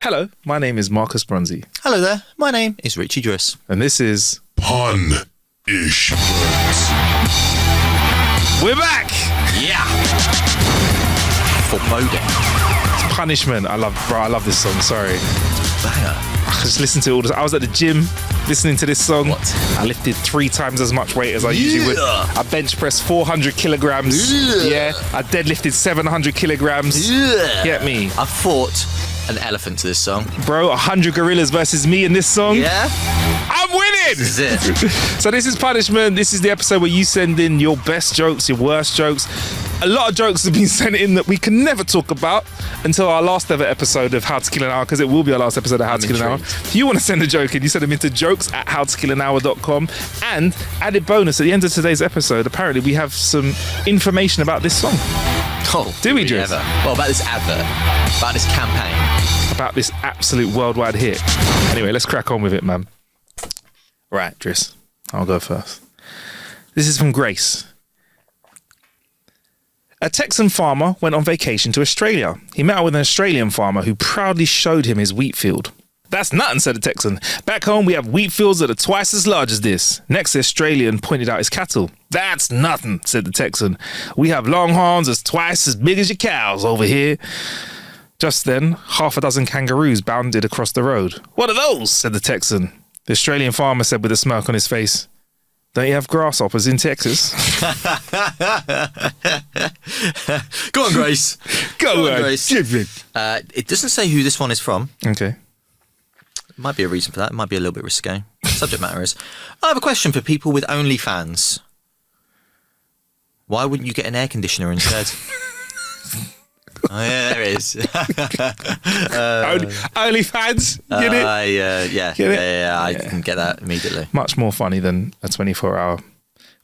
Hello, my name is Marcus Bronzy. Hello there, my name is Richie Driss. And this is... Punishment. We're back! Yeah! Foreboding. Punishment. I love this song, sorry. Banger. I just listened to it all the time. I was at the gym listening to this song. What? I lifted 3 times as much weight as I usually would. I bench pressed 400 kilograms. Yeah. I deadlifted 700 kilograms. Get me? I fought an elephant to this song. Bro, 100 gorillas versus me in this song. Yeah? I'm winning! This is it. So this is Punishment. This is the episode where you send in your best jokes, your worst jokes. A lot of jokes have been sent in that we can never talk about until our last ever episode of How to Kill an Hour, because it will be our last episode of How to Kill an Hour. If you want to send a joke in, you send them into jokes@howtokillanhour.com. And added bonus, at the end of today's episode, apparently we have some information about this song. Oh, do we, Driss? Well, about this advert, about this campaign. About this absolute worldwide hit. Anyway, let's crack on with it, man. Right, Driss, I'll go first. This is from Grace. A Texan farmer went on vacation to Australia. He met up with an Australian farmer who proudly showed him his wheat field. That's nothing, said the Texan. Back home, we have wheat fields that are twice as large as this. Next, the Australian pointed out his cattle. That's nothing, said the Texan. We have longhorns that's twice as big as your cows over here. Just then, half a dozen kangaroos bounded across the road. What are those? Said the Texan. The Australian farmer said with a smirk on his face, don't you have grasshoppers in Texas? Go on, Grace. Go on, Grace. It doesn't say who this one is from. Okay. Might be a reason for that. It might be a little bit risque. Subject matter is, I have a question for people with OnlyFans. Why wouldn't you get an air conditioner instead? Oh, yeah, there it is. OnlyFans, get it? Yeah, I can get that immediately. Much more funny than a 24-hour...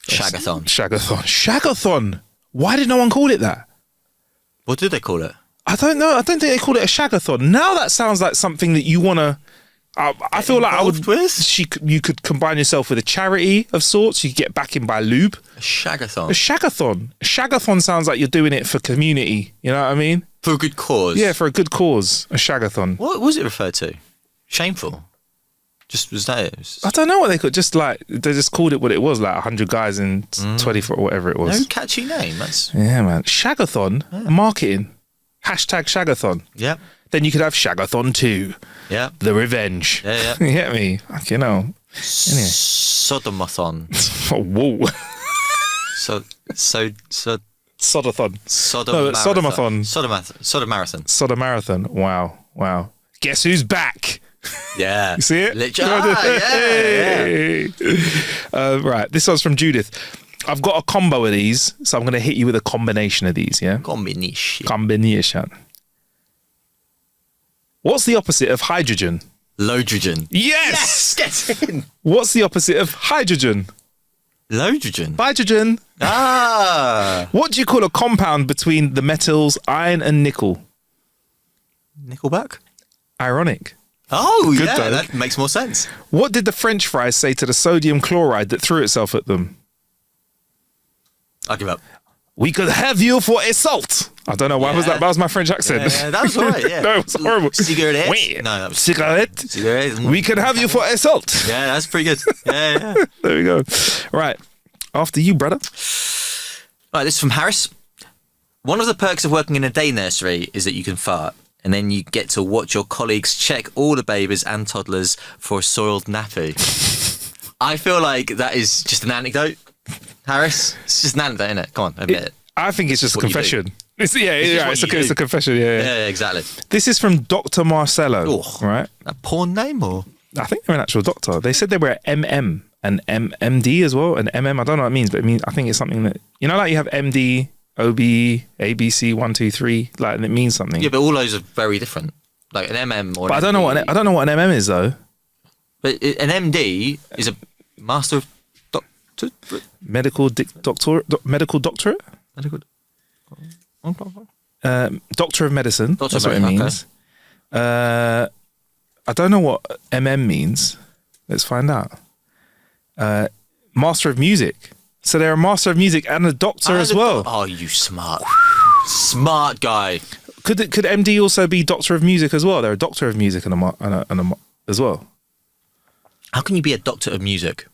Shagathon. Shagathon. Why did no one call it that? What did they call it? I don't know. I don't think they called it a shagathon. Now that sounds like something that you want to... I feel like I would. You could combine yourself with a charity of sorts. You could get back in by lube. A shagathon. A shagathon. A shagathon sounds like you're doing it for community. You know what I mean? For a good cause. Yeah, for a good cause. A shagathon. What was it referred to? Shameful. Just was that it? I don't know what they could. Just like they just called it what it was, like 100 guys in 24 or whatever it was. No catchy name. That's man. Shagathon. Yeah. Marketing. Hashtag shagathon. Yep. Then you could have Shagathon 2. Yeah. The Revenge. Yeah. You get me? You know. Anyway. Sodomathon. Oh, whoa. Sodathon. Sodomathon. Sodomarathon. Sodomarathon. Wow. Guess who's back? Yeah. You see it? Yeah. Right. This one's from Judith. I've got a combo of these, so I'm going to hit you with a combination of these, yeah? Combination. What's the opposite of hydrogen? Lodrogen. Yes! Get in! What's the opposite of hydrogen? Lodrogen. Hydrogen. Ah! What do you call a compound between the metals iron and nickel? Nickelback? Ironic. Oh, Good yeah, though. that makes more sense. What did the French fries say to the sodium chloride that threw itself at them? I'll give up. We could have you for assault. I don't know why was that. That was my French accent. Yeah, that was all right, yeah. No, it was horrible. Cigarette? Wait. No, that was... Cigarette? We could have you for assault. Yeah, that's pretty good. Yeah. There we go. Right. After you, brother. Right, this is from Harris. One of the perks of working in a day nursery is that you can fart, and then you get to watch your colleagues check all the babies and toddlers for a soiled nappy. I feel like that is just an anecdote. Harris, it's just an anecdote, isn't it? Come on, admit it. I think it's just a confession. It's a confession, Yeah, exactly. This is from Dr. Marcello, right? A porn name, or? I think they're an actual doctor. They said they were MM and MD as well, and MM, I don't know what it means, but I think it's something that, you know, like you have MD, OB, ABC, 1, 2, 3, like, and it means something. Yeah, but all those are very different. Like an MM or. But I don't know what an MM is though. But an MD is a master of medical doctorate. Doctor of medicine. That's what it means. Okay. I don't know what MM means. Let's find out. Master of music. So they're a master of music and a doctor as well. Oh, you smart guy. Could MD also be Doctor of Music as well? They're a Doctor of Music as well. How can you be a doctor of music?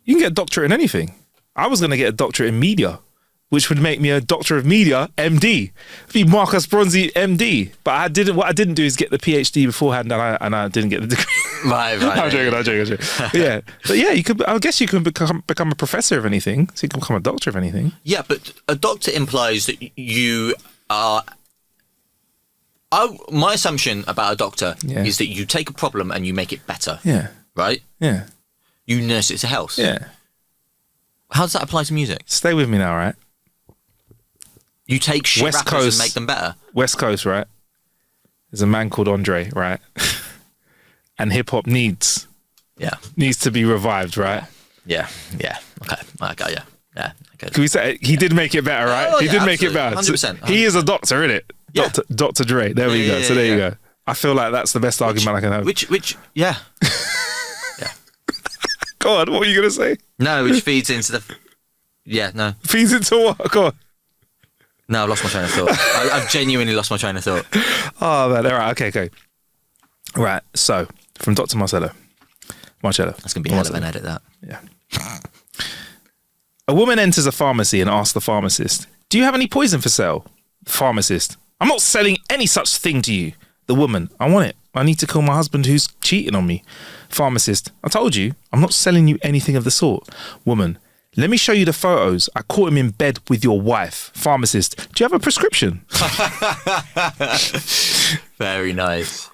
You can get a doctorate in anything. I was going to get a doctorate in media, which would make me a Doctor of Media, MD. Be Marcus Bronzy, MD. But what I didn't do is get the PhD beforehand, and I didn't get the degree. Right. I'm joking. Yeah, but yeah, I guess you could become a professor of anything. So you can become a doctor of anything. Yeah, but a doctor implies that you are. My assumption about a doctor is that you take a problem and you make it better. Yeah. Right? Yeah. You nurse it to health. Yeah. How does that apply to music? Stay with me now, right? You take shit West rappers Coast, and make them better. West Coast, right? There's a man called Andre, right? And hip hop needs to be revived, right? Yeah. Okay. I got you. Yeah. Okay. Can we say he did make it better, right? Oh, he yeah, did make it better. 100%. He is a doctor, isn't it? Yeah. Dr. Dre. There we go. So there you go. I feel like that's the best argument I can have. Yeah. Go on, what were you going to say? No, which feeds into the... Yeah, no. Feeds into what? Go on. No, I've lost my train of thought. I've genuinely lost my train of thought. Oh, man. All right. Okay. Right. So, from Dr. Marcello. That's going to be a hell of an edit, that. Yeah. A woman enters a pharmacy and asks the pharmacist, "Do you have any poison for sale?" The pharmacist, "I'm not selling any such thing to you." The woman, "I want it. I need to kill my husband who's cheating on me." Pharmacist, "I told you, I'm not selling you anything of the sort." Woman, "Let me show you the photos. I caught him in bed with your wife." Pharmacist, "Do you have a prescription?" Very nice.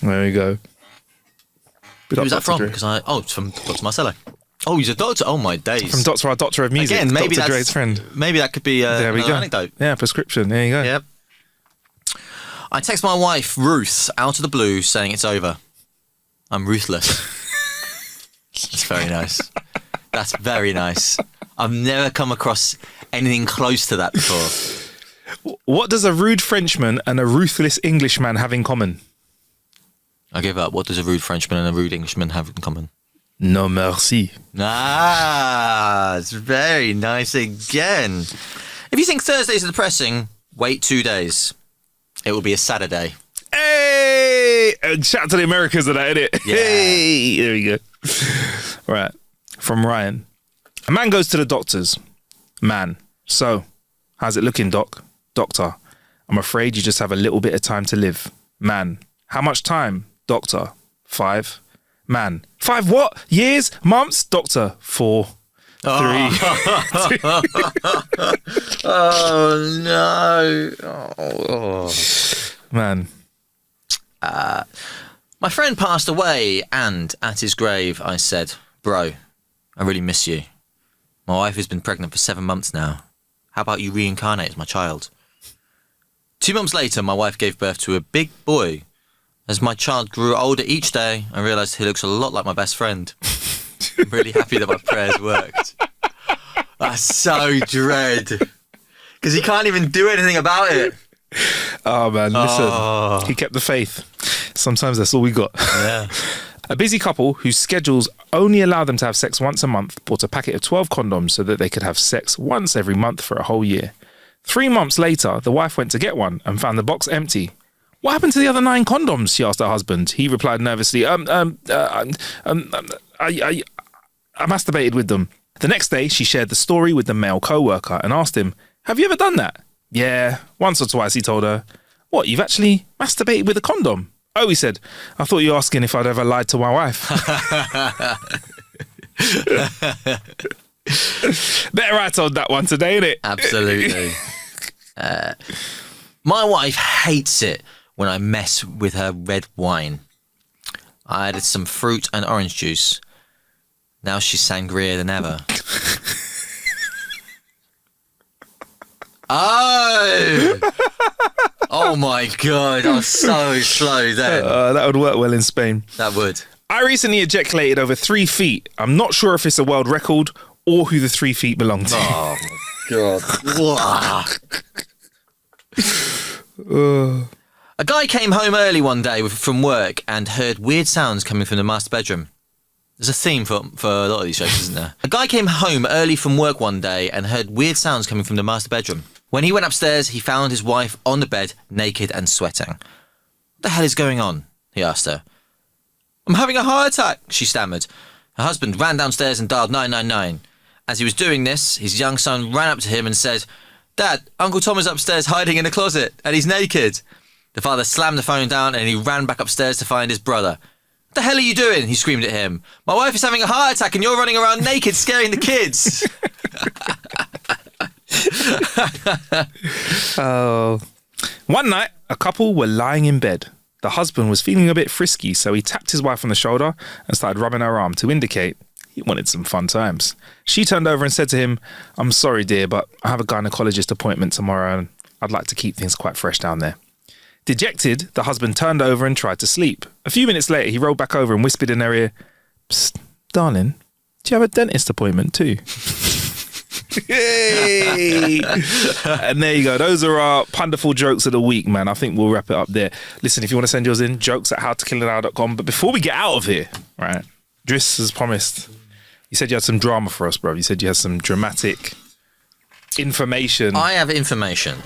There we go. Who was that from? It's from Dr. Marcello. Oh, he's a doctor. Oh, my days. From Doctor of Music. Again, maybe Dr. Dre's friend. Maybe that could be there we go. anecdote. Yeah, prescription. There you go. Yep. I text my wife, Ruth, out of the blue, saying it's over. I'm ruthless. That's very nice. That's very nice. I've never come across anything close to that before. What does a rude Frenchman and a ruthless Englishman have in common? I give up. What does a rude Frenchman and a rude Englishman have in common? No merci. Ah, it's very nice again. If you think Thursdays are depressing, wait 2 days. It will be a Saturday. Hey! Shout out to the Americans of that, innit? Yeah. Hey! There we go. Right. From Ryan. A man goes to the doctors. Man, so, how's it looking, doc? Doctor, I'm afraid you just have a little bit of time to live. Man, how much time? Doctor, 5. Man, 5 what? Years? Months? Doctor, 4. 3. Oh, no. Oh. Man. My friend passed away, and at his grave, I said, "Bro, I really miss you. My wife has been pregnant for 7 months now. How about you reincarnate as my child?" 2 months later, my wife gave birth to a big boy. As my child grew older each day, I realised he looks a lot like my best friend. I'm really happy that my prayers worked. That's so dread. Because he can't even do anything about it. Oh, man, listen. He kept the faith. Sometimes that's all we got. Yeah. A busy couple whose schedules only allow them to have sex once a month bought a packet of 12 condoms so that they could have sex once every month for a whole year. 3 months later, the wife went to get one and found the box empty. "What happened to the other 9 condoms?" she asked her husband. He replied nervously, I masturbated with them. The next day, she shared the story with the male co-worker and asked him, "Have you ever done that?" "Yeah, once or twice," he told her. "What, you've actually masturbated with a condom?" "Oh," he said, "I thought you were asking if I'd ever lied to my wife." Better I told that one today, innit? Absolutely. My wife hates it when I mess with her red wine. I added some fruit and orange juice. Now she's sangria than ever. Oh my God, I was so slow then. That would work well in Spain. That would. I recently ejaculated over 3 feet. I'm not sure if it's a world record or who the 3 feet belong to. Oh my God. A guy came home early one day from work and heard weird sounds coming from the master bedroom. There's a theme for a lot of these shows, isn't there? A guy came home early from work one day and heard weird sounds coming from the master bedroom. When he went upstairs, he found his wife on the bed, naked and sweating. What the hell is going on? He asked her. I'm having a heart attack, she stammered. Her husband ran downstairs and dialed 999. As he was doing this, his young son ran up to him and said, Dad, Uncle Tom is upstairs hiding in the closet, and he's naked. The father slammed the phone down and he ran back upstairs to find his brother. What the hell are you doing? He screamed at him. My wife is having a heart attack and you're running around naked scaring the kids. Oh. One night, a couple were lying in bed. The husband was feeling a bit frisky, so he tapped his wife on the shoulder and started rubbing her arm to indicate he wanted some fun times. She turned over and said to him, I'm sorry, dear, but I have a gynecologist appointment tomorrow and I'd like to keep things quite fresh down there. Dejected, the husband turned over and tried to sleep. A few minutes later, he rolled back over and whispered in her ear, Psst, darling, do you have a dentist appointment too? Hey! And there you go. Those are our wonderful jokes of the week, man. I think we'll wrap it up there. Listen, if you want to send yours in, jokes@howtokillanhour.com. But before we get out of here, right, Driss has promised. You said you had some drama for us, bro. You said you had some dramatic information. I have information.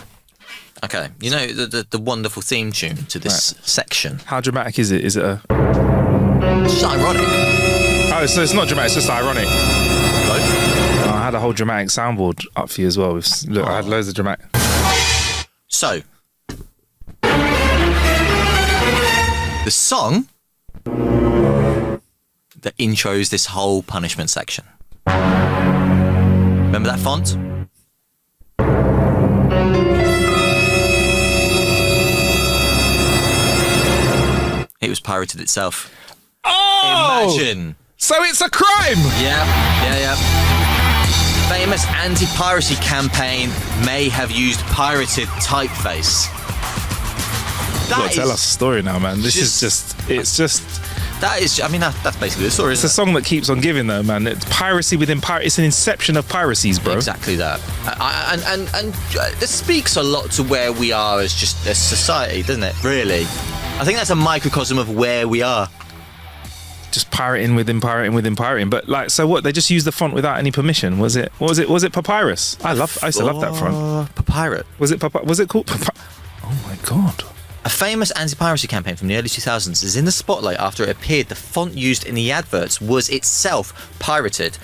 Okay, you know the wonderful theme tune to this section. How dramatic is it? Is it a... It's just ironic. Oh, so it's not dramatic, it's just ironic. Hello? I had a whole dramatic soundboard up for you as well. Look, I had loads of dramatic... So, the song that intros this whole punishment section. Remember that font? It was pirated itself. Oh! Imagine. So it's a crime! Yeah. Famous anti-piracy campaign may have used pirated typeface. You gotta tell us a story now, man. This is that's basically the story, It's a song that keeps on giving, though, man. It's piracy within piracy. It's an inception of piracies, bro. Exactly that. And this speaks a lot to where we are as just a society, doesn't it? Really. I think that's a microcosm of where we are. Just pirating within pirating. But like, so what? They just used the font without any permission. Was it papyrus? I used to love that font. Papyrus. Was it called papyrus? Oh my god. A famous anti-piracy campaign from the early 2000s is in the spotlight after it appeared the font used in the adverts was itself pirated.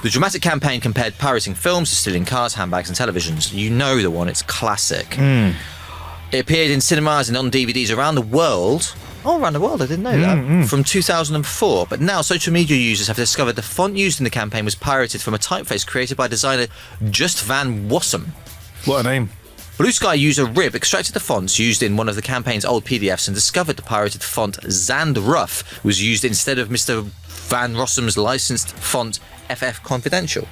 The dramatic campaign compared pirating films to stealing cars, handbags and televisions. You know the one, it's classic. It appeared in cinemas and on DVDs around the world. Oh, around the world, I didn't know that. From 2004. But now social media users have discovered the font used in the campaign was pirated from a typeface created by designer Just Van Wassum. What a name. Blue Sky user Rib extracted the fonts used in one of the campaign's old PDFs and discovered the pirated font Zandruff was used instead of Mr. Van Rossum's licensed font FF Confidential.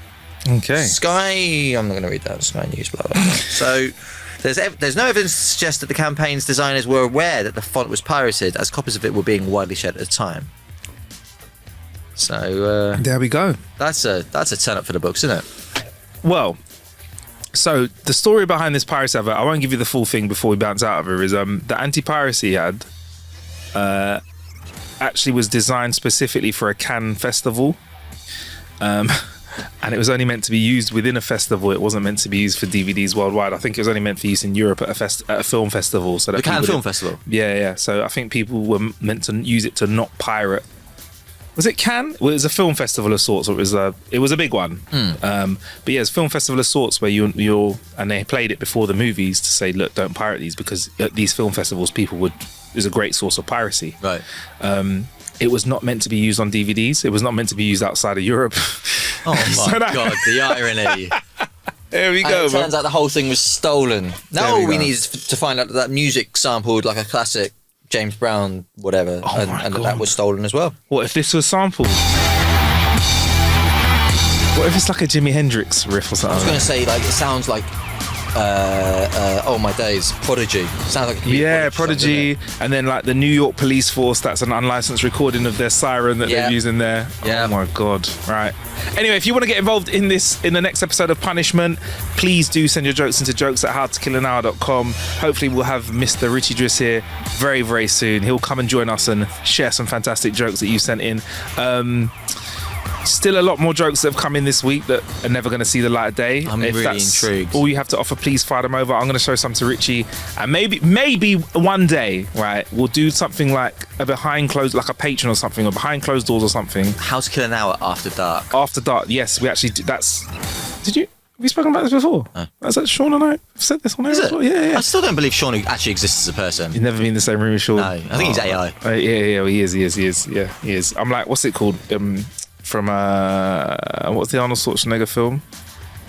Okay. Sky, I'm not going to read that. Sky News, blah, blah, blah. So there's no evidence to suggest that the campaign's designers were aware that the font was pirated, as copies of it were being widely shared at the time. So there we go. That's a turn up for the books, isn't it? Well, so the story behind this piracy advert, I won't give you the full thing before we bounce out of it, is the anti-piracy ad actually was designed specifically for a Cannes festival. And it was only meant to be used within a festival. It wasn't meant to be used for DVDs worldwide. I think it was only meant for use in Europe at a film festival. So that the Cannes Film Festival? Yeah. So I think people were meant to use it to not pirate. Was it Cannes? Well, it was a film festival of sorts, or it was a big one. But yeah, it's a film festival of sorts where and they played it before the movies to say, look, don't pirate these, because at these film festivals, is a great source of piracy. Right. It was not meant to be used on DVDs. It was not meant to be used outside of Europe. Oh my God, the irony. There we go. It turns out the whole thing was stolen. Now all we need is to find out that music sampled like a classic James Brown, whatever, and that was stolen as well. What if this was sampled? What if it's like a Jimi Hendrix riff or something? I was going to say, like, it sounds like oh my days, Prodigy. Sounds like Prodigy, and then like the New York Police Force. That's an unlicensed recording of their siren that they're using there. Yeah. Oh my god! Right. Anyway, if you want to get involved in the next episode of Punishment, please do send your jokes into jokes@howtokillanhour.com. Hopefully, we'll have Mr. Richie Driss here very, very soon. He'll come and join us and share some fantastic jokes that you sent in. Still a lot more jokes that have come in this week that are never going to see the light of day. I'm If really that's intrigued. all you have to offer, please fire them over. I'm going to show some to Richie, and maybe one day, right, we'll do something like a behind closed, like a patron or something, or behind closed doors or something. How to Kill an Hour After Dark. After dark, yes, we actually do. Did you? Have we spoken about this before? Is that Sean and I have said this on air? Is it? Before? Yeah. I still don't believe Sean actually exists as a person. You've never been in the same room with Sean? No, I think he's AI. Yeah, he is. Yeah, he is. I'm like, what's it called? From what's the Arnold Schwarzenegger film?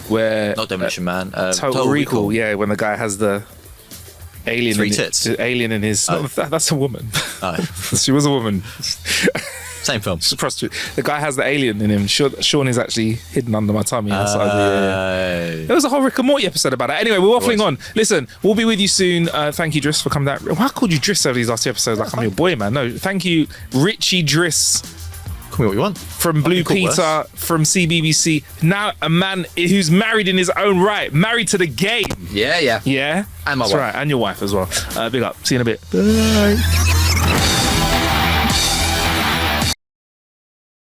Where Not Demolition Man. Total Recall. Yeah, when the guy has the alien. Three tits. The alien in his. Oh. That's a woman. Oh. She was a woman. Same film. She's a prostitute. The guy has the alien in him. Sean is actually hidden under my tummy. There was a whole Rick and Morty episode about that. Anyway, we're waffling on. Listen, we'll be with you soon. Thank you, Driss, for coming down. Why I called you Driss over these last 2 episodes like I'm your boy, man? No, thank you, Richie Driss. Call me what you want. From Blue Peter, from CBBC. Now a man who's married in his own right. Married to the game. Yeah. Yeah? And my That's wife. right, and your wife as well. Big up. See you in a bit. Bye.